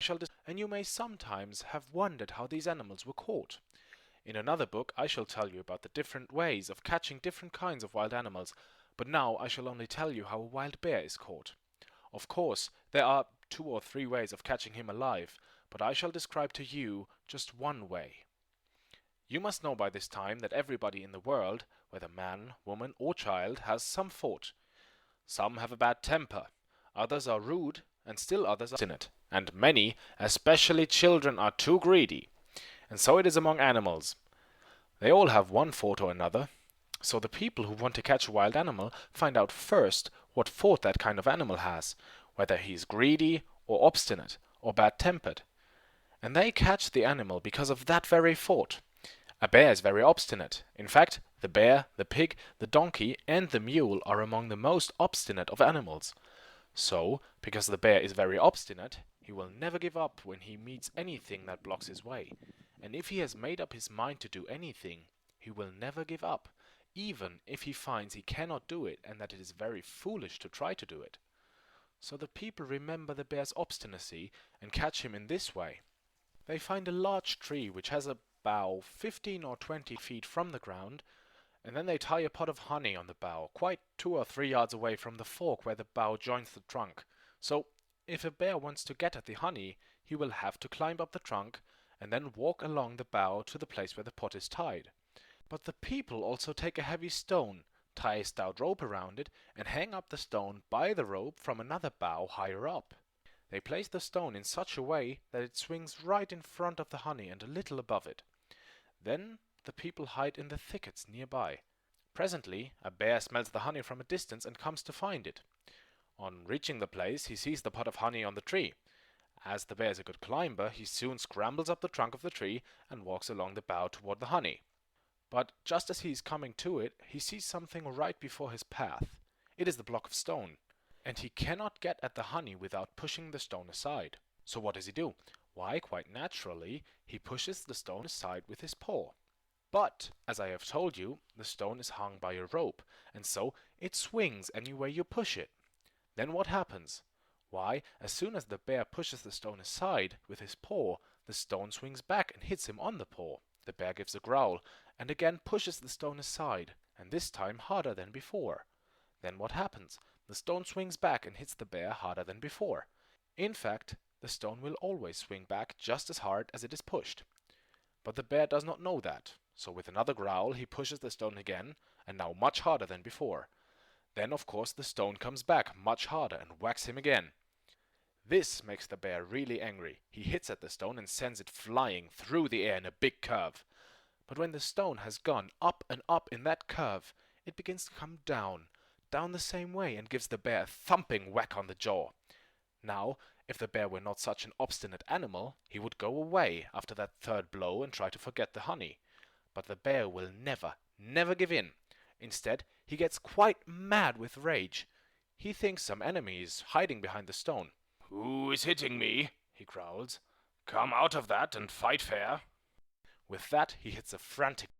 and you may sometimes have wondered how these animals were caught. In another book I shall tell you about the different ways of catching different kinds of wild animals, but now I shall only tell you how a wild bear is caught. Of course, there are 2 or 3 ways of catching him alive, but I shall describe to you just one way. You must know by this time that everybody in the world, whether man, woman, or child, has some fault. Some have a bad temper, others are rude, and still others are obstinate, and many, especially children, are too greedy. And so it is among animals. They all have one fault or another. So the people who want to catch a wild animal find out first what fault that kind of animal has, whether he is greedy, or obstinate, or bad-tempered. And they catch the animal because of that very fault. A bear is very obstinate. In fact, the bear, the pig, the donkey, and the mule are among the most obstinate of animals. So, because the bear is very obstinate, he will never give up when he meets anything that blocks his way. And if he has made up his mind to do anything, he will never give up, even if he finds he cannot do it and that it is very foolish to try to do it. So the people remember the bear's obstinacy and catch him in this way. They find a large tree which has a bough 15 or 20 feet from the ground, and then they tie a pot of honey on the bough, quite 2 or 3 yards away from the fork where the bough joins the trunk. So, if a bear wants to get at the honey, he will have to climb up the trunk and then walk along the bough to the place where the pot is tied. But the people also take a heavy stone, tie a stout rope around it, and hang up the stone by the rope from another bough higher up. They place the stone in such a way that it swings right in front of the honey and a little above it. Then the people hide in the thickets nearby. Presently, a bear smells the honey from a distance and comes to find it. On reaching the place, he sees the pot of honey on the tree. As the bear is a good climber, he soon scrambles up the trunk of the tree and walks along the bough toward the honey. But just as he is coming to it, he sees something right before his path. It is the block of stone, and he cannot get at the honey without pushing the stone aside. So what does he do? Why, quite naturally, he pushes the stone aside with his paw. But, as I have told you, the stone is hung by a rope, and so it swings any way you push it. Then what happens? Why, as soon as the bear pushes the stone aside with his paw, the stone swings back and hits him on the paw. The bear gives a growl, and again pushes the stone aside, and this time harder than before. Then what happens? The stone swings back and hits the bear harder than before. In fact, the stone will always swing back just as hard as it is pushed. But the bear does not know that, so with another growl he pushes the stone again, and now much harder than before. Then of course the stone comes back much harder and whacks him again. This makes the bear really angry. He hits at the stone and sends it flying through the air in a big curve. But when the stone has gone up and up in that curve, it begins to come down the same way, and gives the bear a thumping whack on the jaw. Now, if the bear were not such an obstinate animal, he would go away after that third blow and try to forget the honey. But the bear will never give in. Instead, he gets quite mad with rage. He thinks some enemy is hiding behind the stone. "Who is hitting me?" he growls. "Come out of that and fight fair." With that, he hits a frantic